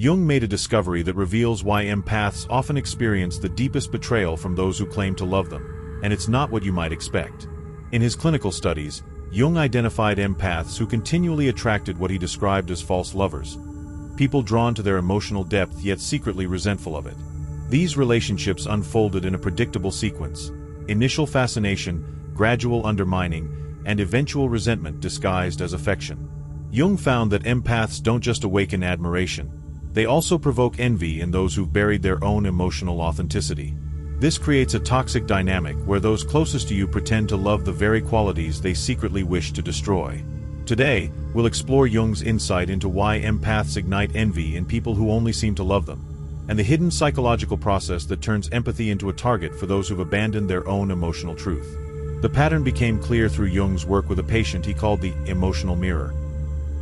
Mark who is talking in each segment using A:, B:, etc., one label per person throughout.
A: Jung made a discovery that reveals why empaths often experience the deepest betrayal from those who claim to love them, and it's not what you might expect. In his clinical studies, Jung identified empaths who continually attracted what he described as false lovers, people drawn to their emotional depth yet secretly resentful of it. These relationships unfolded in a predictable sequence: initial fascination, gradual undermining, and eventual resentment disguised as affection. Jung found that empaths don't just awaken admiration, they also provoke envy in those who've buried their own emotional authenticity. This creates a toxic dynamic where those closest to you pretend to love the very qualities they secretly wish to destroy. Today, we'll explore Jung's insight into why empaths ignite envy in people who only seem to love them, and the hidden psychological process that turns empathy into a target for those who've abandoned their own emotional truth. The pattern became clear through Jung's work with a patient he called the emotional mirror,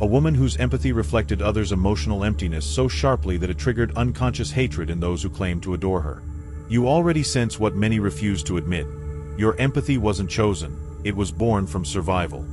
A: a woman whose empathy reflected others' emotional emptiness so sharply that it triggered unconscious hatred in those who claimed to adore her. You already sense what many refuse to admit. Your empathy wasn't chosen, it was born from survival.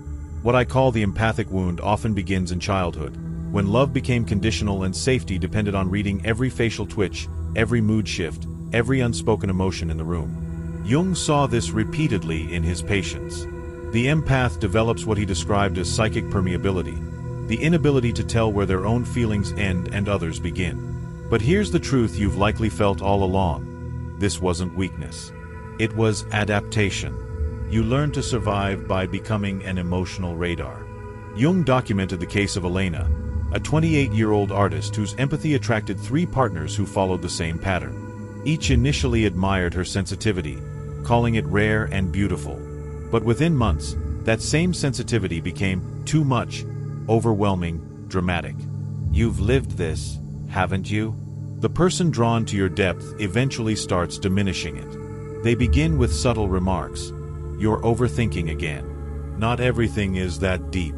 A: What I call the empathic wound often begins in childhood, when love became conditional and safety depended on reading every facial twitch, every mood shift, every unspoken emotion in the room. Jung saw this repeatedly in his patients. The empath develops what he described as psychic permeability, the inability to tell where their own feelings end and others begin. But here's the truth you've likely felt all along. This wasn't weakness. It was adaptation. You learn to survive by becoming an emotional radar. Jung documented the case of Elena, a 28-year-old artist whose empathy attracted 3 partners who followed the same pattern. Each initially admired her sensitivity, calling it rare and beautiful. But within months, that same sensitivity became too much, overwhelming, dramatic. You've lived this, haven't you? The person drawn to your depth eventually starts diminishing it. They begin with subtle remarks. You're overthinking again. Not everything is that deep.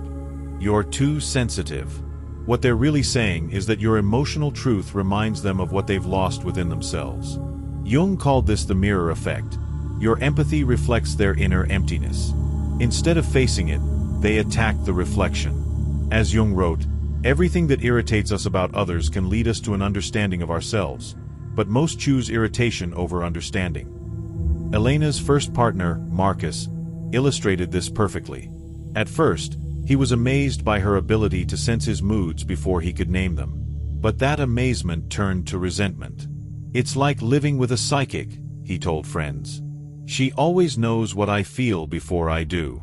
A: You're too sensitive. What they're really saying is that your emotional truth reminds them of what they've lost within themselves. Jung called this the mirror effect. Your empathy reflects their inner emptiness. Instead of facing it, they attack the reflection. As Jung wrote, everything that irritates us about others can lead us to an understanding of ourselves, but most choose irritation over understanding. Elena's first partner, Marcus, illustrated this perfectly. At first, he was amazed by her ability to sense his moods before he could name them. But that amazement turned to resentment. It's like living with a psychic, he told friends. She always knows what I feel before I do.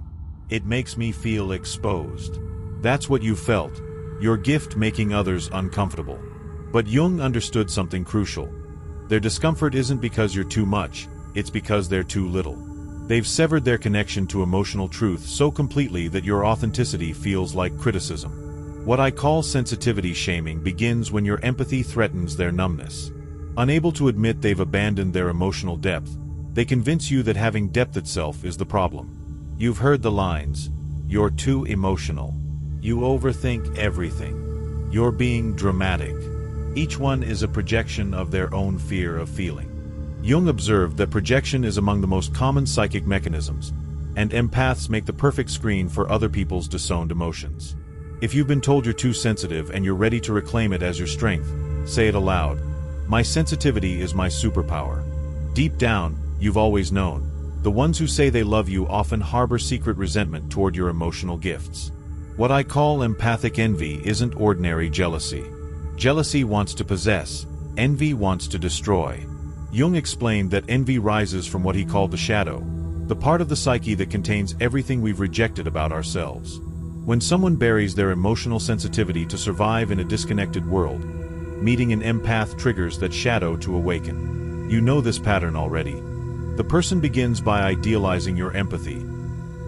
A: It makes me feel exposed. That's what you felt, your gift making others uncomfortable. But Jung understood something crucial. Their discomfort isn't because you're too much, it's because they're too little. They've severed their connection to emotional truth so completely that your authenticity feels like criticism. What I call sensitivity shaming begins when your empathy threatens their numbness. Unable to admit they've abandoned their emotional depth, they convince you that having depth itself is the problem. You've heard the lines, "You're too emotional." "You overthink everything." "You're being dramatic." Each one is a projection of their own fear of feeling. Jung observed that projection is among the most common psychic mechanisms, and empaths make the perfect screen for other people's disowned emotions. If you've been told you're too sensitive and you're ready to reclaim it as your strength, say it aloud. My sensitivity is my superpower. Deep down, you've always known. The ones who say they love you often harbor secret resentment toward your emotional gifts. What I call empathic envy isn't ordinary jealousy. Jealousy wants to possess, envy wants to destroy. Jung explained that envy rises from what he called the shadow, the part of the psyche that contains everything we've rejected about ourselves. When someone buries their emotional sensitivity to survive in a disconnected world, meeting an empath triggers that shadow to awaken. You know this pattern already. The person begins by idealizing your empathy.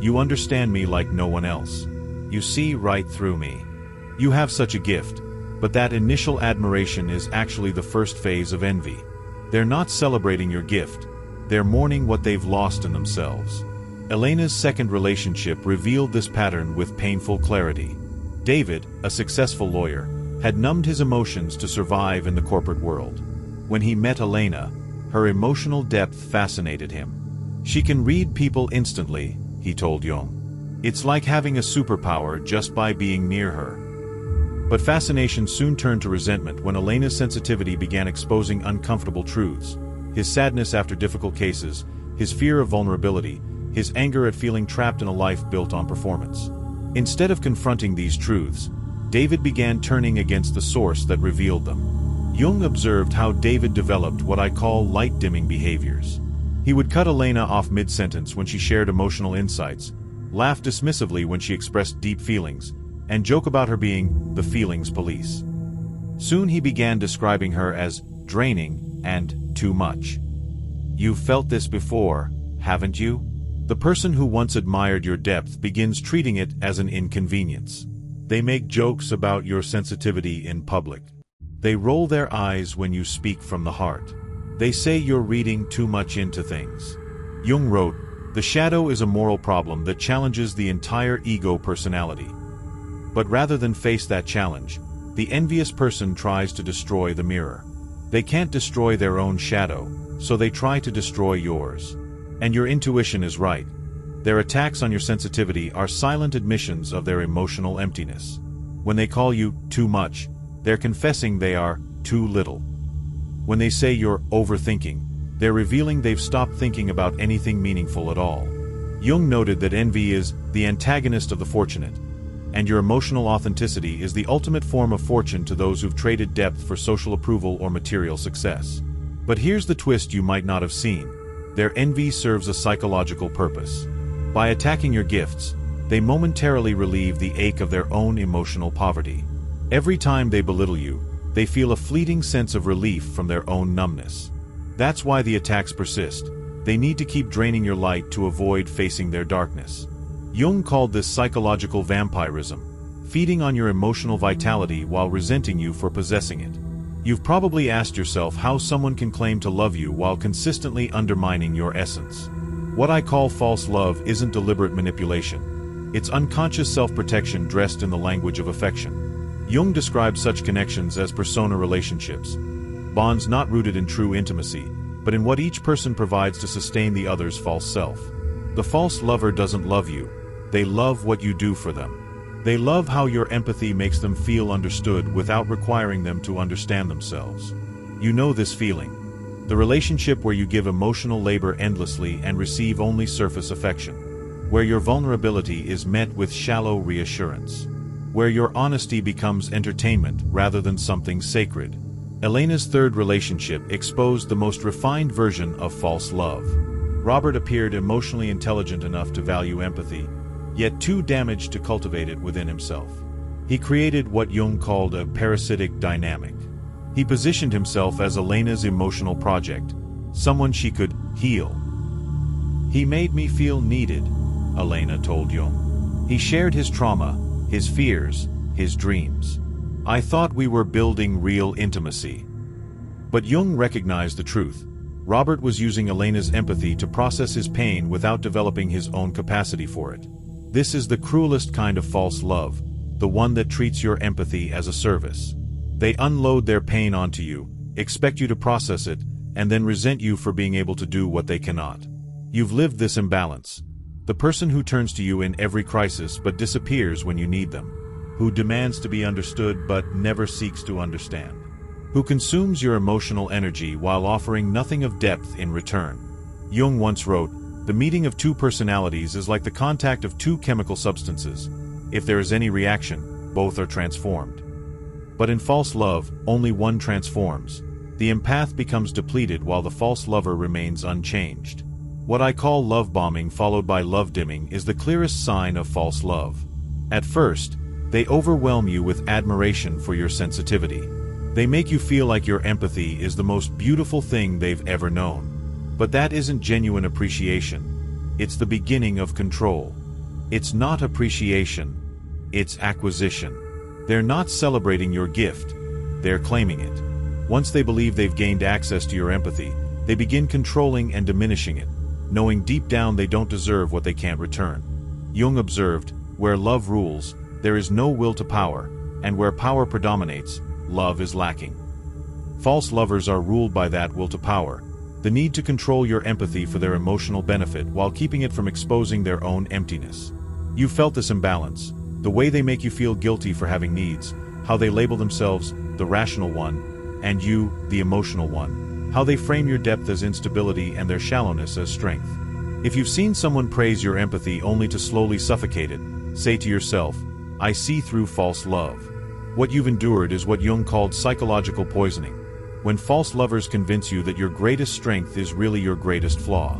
A: You understand me like no one else. You see right through me. You have such a gift, but that initial admiration is actually the first phase of envy. They're not celebrating your gift, they're mourning what they've lost in themselves. Elena's second relationship revealed this pattern with painful clarity. David, a successful lawyer, had numbed his emotions to survive in the corporate world. When he met Elena, her emotional depth fascinated him. She can read people instantly, he told Jung. It's like having a superpower just by being near her. But fascination soon turned to resentment when Elena's sensitivity began exposing uncomfortable truths. His sadness after difficult cases, his fear of vulnerability, his anger at feeling trapped in a life built on performance. Instead of confronting these truths, David began turning against the source that revealed them. Jung observed how David developed what I call light-dimming behaviors. He would cut Elena off mid-sentence when she shared emotional insights, laugh dismissively when she expressed deep feelings, and joke about her being the feelings police. Soon he began describing her as draining and too much. "You've felt this before, haven't you?" The person who once admired your depth begins treating it as an inconvenience. They make jokes about your sensitivity in public. They roll their eyes when you speak from the heart. They say you're reading too much into things. Jung wrote, "The shadow is a moral problem that challenges the entire ego personality." But rather than face that challenge, the envious person tries to destroy the mirror. They can't destroy their own shadow, so they try to destroy yours. And your intuition is right. Their attacks on your sensitivity are silent admissions of their emotional emptiness. When they call you too much, they're confessing they are too little. When they say you're overthinking, they're revealing they've stopped thinking about anything meaningful at all. Jung noted that envy is the antagonist of the fortunate, and your emotional authenticity is the ultimate form of fortune to those who've traded depth for social approval or material success. But here's the twist you might not have seen. Their envy serves a psychological purpose. By attacking your gifts, they momentarily relieve the ache of their own emotional poverty. Every time they belittle you, they feel a fleeting sense of relief from their own numbness. That's why the attacks persist. They need to keep draining your light to avoid facing their darkness. Jung called this psychological vampirism, feeding on your emotional vitality while resenting you for possessing it. You've probably asked yourself how someone can claim to love you while consistently undermining your essence. What I call false love isn't deliberate manipulation. It's unconscious self-protection dressed in the language of affection. Jung describes such connections as persona relationships, bonds not rooted in true intimacy, but in what each person provides to sustain the other's false self. The false lover doesn't love you. They love what you do for them. They love how your empathy makes them feel understood without requiring them to understand themselves. You know this feeling. The relationship where you give emotional labor endlessly and receive only surface affection. Where your vulnerability is met with shallow reassurance. Where your honesty becomes entertainment rather than something sacred. Elena's third relationship exposed the most refined version of false love. Robert appeared emotionally intelligent enough to value empathy, yet too damaged to cultivate it within himself. He created what Jung called a parasitic dynamic. He positioned himself as Elena's emotional project, someone she could heal. "He made me feel needed," Elena told Jung. "He shared his trauma, his fears, his dreams. I thought we were building real intimacy." But Jung recognized the truth. Robert was using Elena's empathy to process his pain without developing his own capacity for it. This is the cruelest kind of false love, the one that treats your empathy as a service. They unload their pain onto you, expect you to process it, and then resent you for being able to do what they cannot. You've lived this imbalance. The person who turns to you in every crisis but disappears when you need them. Who demands to be understood but never seeks to understand. Who consumes your emotional energy while offering nothing of depth in return. Jung once wrote, "The meeting of two personalities is like the contact of two chemical substances. If there is any reaction, both are transformed." But in false love, only one transforms. The empath becomes depleted while the false lover remains unchanged. What I call love bombing followed by love dimming is the clearest sign of false love. At first, they overwhelm you with admiration for your sensitivity. They make you feel like your empathy is the most beautiful thing they've ever known. But that isn't genuine appreciation. It's the beginning of control. It's not appreciation. It's acquisition. They're not celebrating your gift. They're claiming it. Once they believe they've gained access to your empathy, they begin controlling and diminishing it, knowing deep down they don't deserve what they can't return. Jung observed, where love rules, there is no will to power, and where power predominates, love is lacking. False lovers are ruled by that will to power, the need to control your empathy for their emotional benefit while keeping it from exposing their own emptiness. You've felt this imbalance, the way they make you feel guilty for having needs, how they label themselves, the rational one, and you, the emotional one, how they frame your depth as instability and their shallowness as strength. If you've seen someone praise your empathy only to slowly suffocate it, say to yourself, I see through false love. What you've endured is what Jung called psychological poisoning, when false lovers convince you that your greatest strength is really your greatest flaw.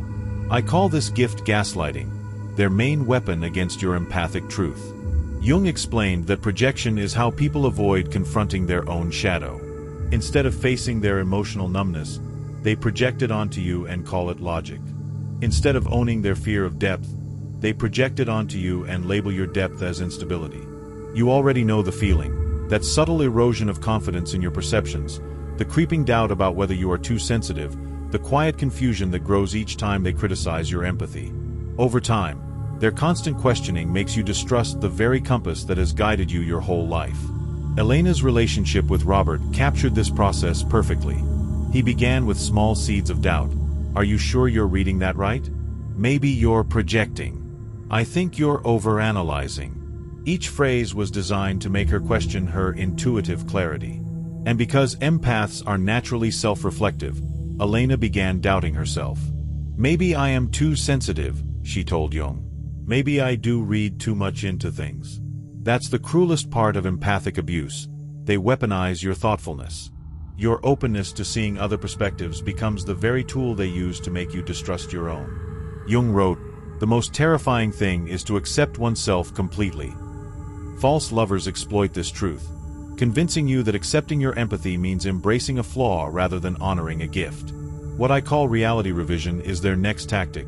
A: I call this gift gaslighting, their main weapon against your empathic truth. Jung explained that projection is how people avoid confronting their own shadow. Instead of facing their emotional numbness, they project it onto you and call it logic. Instead of owning their fear of depth, they project it onto you and label your depth as instability. You already know the feeling, that subtle erosion of confidence in your perceptions, the creeping doubt about whether you are too sensitive, the quiet confusion that grows each time they criticize your empathy. Over time, their constant questioning makes you distrust the very compass that has guided you your whole life. Elena's relationship with Robert captured this process perfectly. He began with small seeds of doubt. Are you sure you're reading that right? Maybe you're projecting. I think you're overanalyzing. Each phrase was designed to make her question her intuitive clarity. And because empaths are naturally self-reflective, Elena began doubting herself. Maybe I am too sensitive, she told Jung. Maybe I do read too much into things. That's the cruelest part of empathic abuse. They weaponize your thoughtfulness. Your openness to seeing other perspectives becomes the very tool they use to make you distrust your own. Jung wrote, the most terrifying thing is to accept oneself completely. False lovers exploit this truth, convincing you that accepting your empathy means embracing a flaw rather than honoring a gift. What I call reality revision is their next tactic,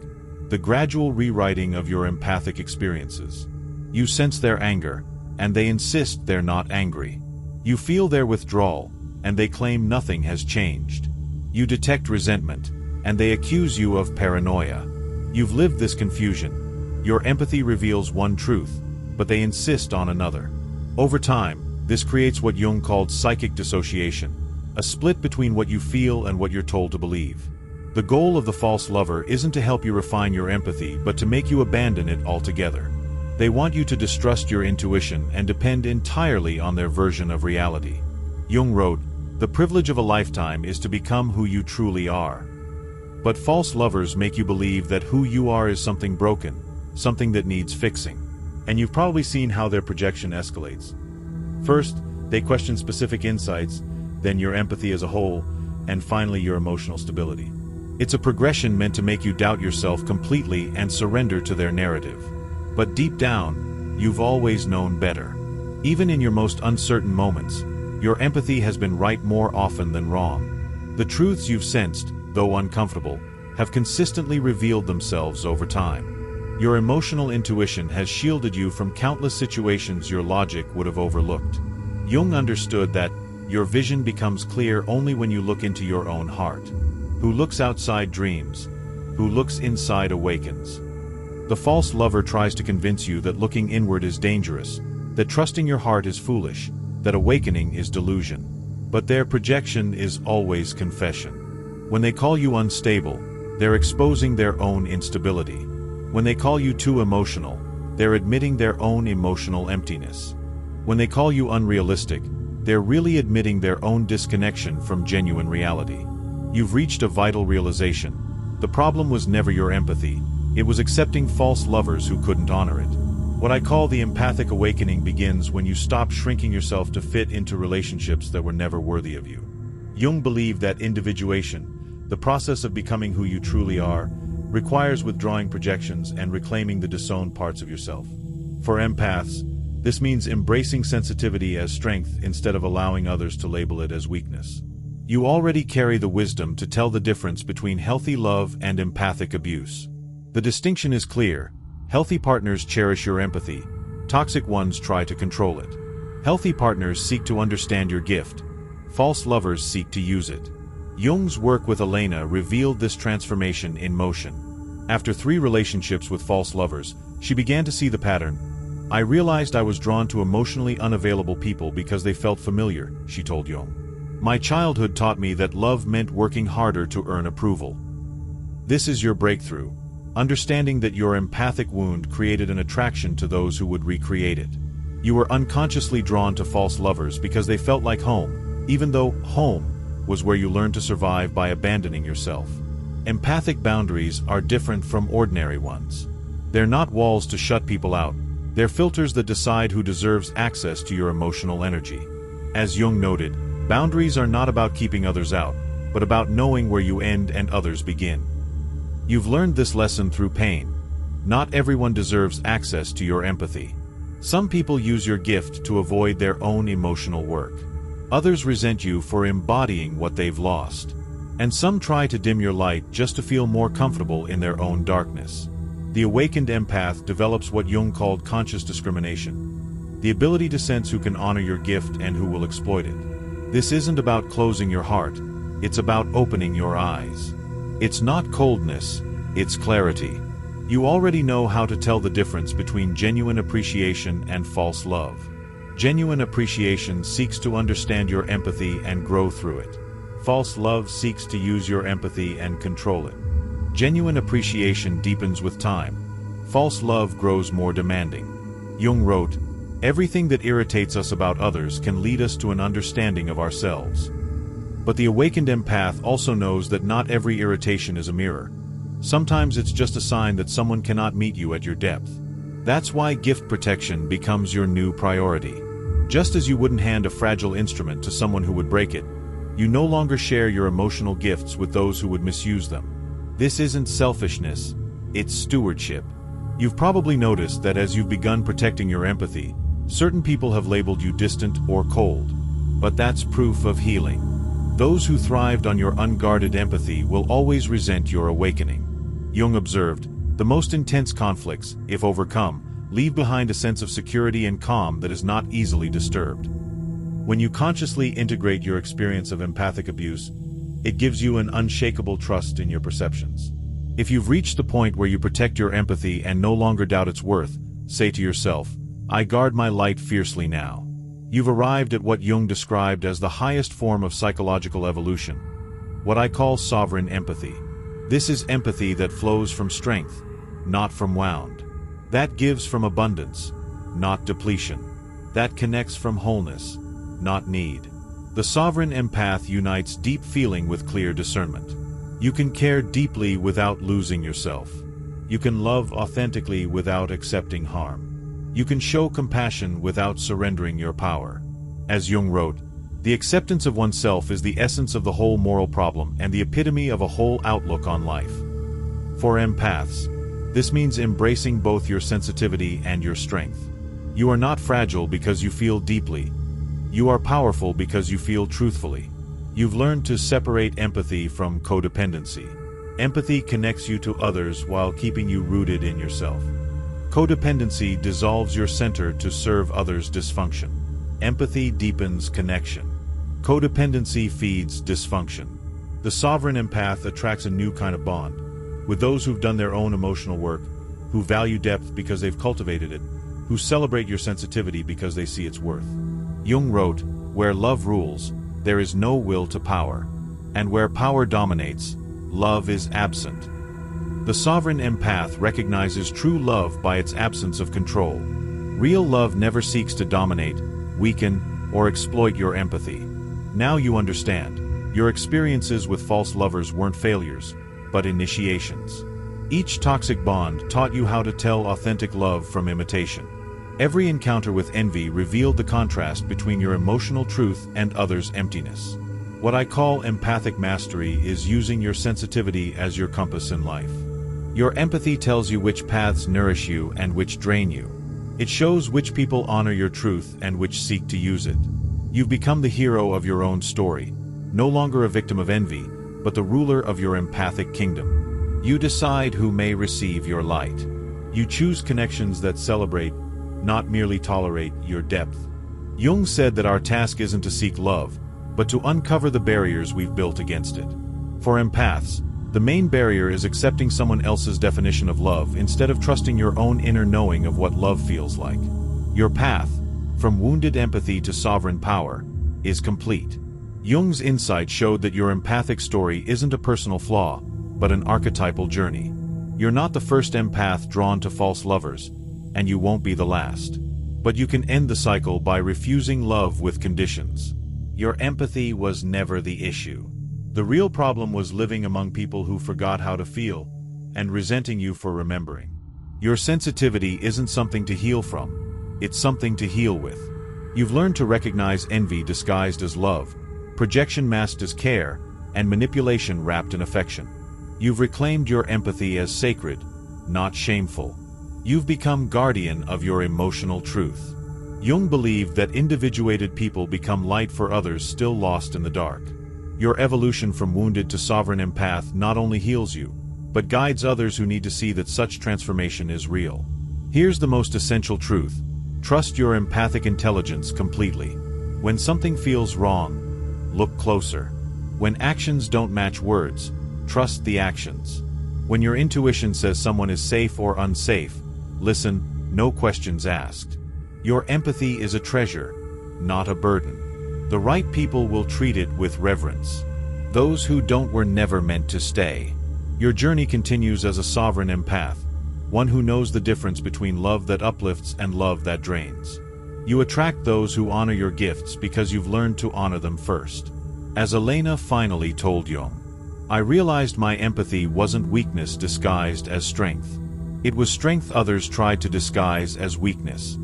A: the gradual rewriting of your empathic experiences. You sense their anger, and they insist they're not angry. You feel their withdrawal, and they claim nothing has changed. You detect resentment, and they accuse you of paranoia. You've lived this confusion. Your empathy reveals one truth, but they insist on another. Over time, this creates what Jung called psychic dissociation, a split between what you feel and what you're told to believe. The goal of the false lover isn't to help you refine your empathy, but to make you abandon it altogether. They want you to distrust your intuition and depend entirely on their version of reality. Jung wrote, the privilege of a lifetime is to become who you truly are. But false lovers make you believe that who you are is something broken, something that needs fixing. And you've probably seen how their projection escalates. First, they question specific insights, then your empathy as a whole, and finally your emotional stability. It's a progression meant to make you doubt yourself completely and surrender to their narrative. But deep down, you've always known better. Even in your most uncertain moments, your empathy has been right more often than wrong. The truths you've sensed, though uncomfortable, have consistently revealed themselves over time. Your emotional intuition has shielded you from countless situations your logic would have overlooked. Jung understood that your vision becomes clear only when you look into your own heart. Who looks outside dreams, who looks inside awakens. The false lover tries to convince you that looking inward is dangerous, that trusting your heart is foolish, that awakening is delusion. But their projection is always confession. When they call you unstable, they're exposing their own instability. When they call you too emotional, they're admitting their own emotional emptiness. When they call you unrealistic, they're really admitting their own disconnection from genuine reality. You've reached a vital realization. The problem was never your empathy, it was accepting false lovers who couldn't honor it. What I call the empathic awakening begins when you stop shrinking yourself to fit into relationships that were never worthy of you. Jung believed that individuation, the process of becoming who you truly are, requires withdrawing projections and reclaiming the disowned parts of yourself. For empaths, this means embracing sensitivity as strength instead of allowing others to label it as weakness. You already carry the wisdom to tell the difference between healthy love and empathic abuse. The distinction is clear. Healthy partners cherish your empathy. Toxic ones try to control it. Healthy partners seek to understand your gift. False lovers seek to use it. Jung's work with Elena revealed this transformation in motion. After 3 relationships with false lovers, she began to see the pattern. I realized I was drawn to emotionally unavailable people because they felt familiar, she told Jung. My childhood taught me that love meant working harder to earn approval. This is your breakthrough. Understanding that your empathic wound created an attraction to those who would recreate it. You were unconsciously drawn to false lovers because they felt like home, even though home was where you learned to survive by abandoning yourself. Empathic boundaries are different from ordinary ones. They're not walls to shut people out. They're filters that decide who deserves access to your emotional energy. As Jung noted, boundaries are not about keeping others out, but about knowing where you end and others begin. You've learned this lesson through pain. Not everyone deserves access to your empathy. Some people use your gift to avoid their own emotional work. Others resent you for embodying what they've lost. And some try to dim your light just to feel more comfortable in their own darkness. The awakened empath develops what Jung called conscious discrimination, the ability to sense who can honor your gift and who will exploit it. This isn't about closing your heart, it's about opening your eyes. It's not coldness, it's clarity. You already know how to tell the difference between genuine appreciation and false love. Genuine appreciation seeks to understand your empathy and grow through it. False love seeks to use your empathy and control it. Genuine appreciation deepens with time. False love grows more demanding. Jung wrote, "Everything that irritates us about others can lead us to an understanding of ourselves." But the awakened empath also knows that not every irritation is a mirror. Sometimes it's just a sign that someone cannot meet you at your depth. That's why gift protection becomes your new priority. Just as you wouldn't hand a fragile instrument to someone who would break it, you no longer share your emotional gifts with those who would misuse them. This isn't selfishness, it's stewardship. You've probably noticed that as you've begun protecting your empathy, certain people have labeled you distant or cold. But that's proof of healing. Those who thrived on your unguarded empathy will always resent your awakening. Jung observed, the most intense conflicts, if overcome, leave behind a sense of security and calm that is not easily disturbed. When you consciously integrate your experience of empathic abuse, it gives you an unshakable trust in your perceptions. If you've reached the point where you protect your empathy and no longer doubt its worth, say to yourself, "I guard my light fiercely now." You've arrived at what Jung described as the highest form of psychological evolution, what I call sovereign empathy. This is empathy that flows from strength, not from wound. That gives from abundance, not depletion. That connects from wholeness, not need. The sovereign empath unites deep feeling with clear discernment. You can care deeply without losing yourself. You can love authentically without accepting harm. You can show compassion without surrendering your power. As Jung wrote, the acceptance of oneself is the essence of the whole moral problem and the epitome of a whole outlook on life. For empaths, this means embracing both your sensitivity and your strength. You are not fragile because you feel deeply. You are powerful because you feel truthfully. You've learned to separate empathy from codependency. Empathy connects you to others while keeping you rooted in yourself. Codependency dissolves your center to serve others' dysfunction. Empathy deepens connection. Codependency feeds dysfunction. The sovereign empath attracts a new kind of bond, with those who've done their own emotional work, who value depth because they've cultivated it, who celebrate your sensitivity because they see its worth. Jung wrote, "Where love rules, there is no will to power, and where power dominates, love is absent." The sovereign empath recognizes true love by its absence of control. Real love never seeks to dominate, weaken, or exploit your empathy. Now you understand. Your experiences with false lovers weren't failures, but initiations. Each toxic bond taught you how to tell authentic love from imitation. Every encounter with envy revealed the contrast between your emotional truth and others' emptiness. What I call empathic mastery is using your sensitivity as your compass in life. Your empathy tells you which paths nourish you and which drain you. It shows which people honor your truth and which seek to use it. You've become the hero of your own story, no longer a victim of envy, but the ruler of your empathic kingdom. You decide who may receive your light. You choose connections that celebrate, not merely tolerate, your depth. Jung said that our task isn't to seek love, but to uncover the barriers we've built against it. For empaths, the main barrier is accepting someone else's definition of love instead of trusting your own inner knowing of what love feels like. Your path, from wounded empathy to sovereign power, is complete. Jung's insight showed that your empathic story isn't a personal flaw, but an archetypal journey. You're not the first empath drawn to false lovers, and you won't be the last. But you can end the cycle by refusing love with conditions. Your empathy was never the issue. The real problem was living among people who forgot how to feel, and resenting you for remembering. Your sensitivity isn't something to heal from, it's something to heal with. You've learned to recognize envy disguised as love, projection masked as care, and manipulation wrapped in affection. You've reclaimed your empathy as sacred, not shameful. You've become guardian of your emotional truth. Jung believed that individuated people become light for others still lost in the dark. Your evolution from wounded to sovereign empath not only heals you, but guides others who need to see that such transformation is real. Here's the most essential truth. Trust your empathic intelligence completely. When something feels wrong, look closer. When actions don't match words, trust the actions. When your intuition says someone is safe or unsafe, listen, no questions asked. Your empathy is a treasure, not a burden. The right people will treat it with reverence. Those who don't were never meant to stay. Your journey continues as a sovereign empath, one who knows the difference between love that uplifts and love that drains. You attract those who honor your gifts because you've learned to honor them first. As Elena finally told Jung, I realized my empathy wasn't weakness disguised as strength. It was strength others tried to disguise as weakness.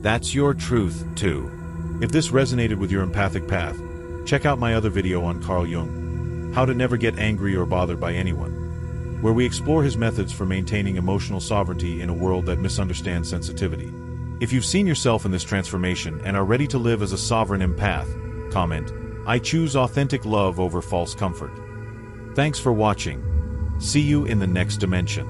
A: That's your truth, too. If this resonated with your empathic path, check out my other video on Carl Jung, How to Never Get Angry or Bothered by Anyone, where we explore his methods for maintaining emotional sovereignty in a world that misunderstands sensitivity. If you've seen yourself in this transformation and are ready to live as a sovereign empath, comment, I choose authentic love over false comfort. Thanks for watching. See you in the next dimension.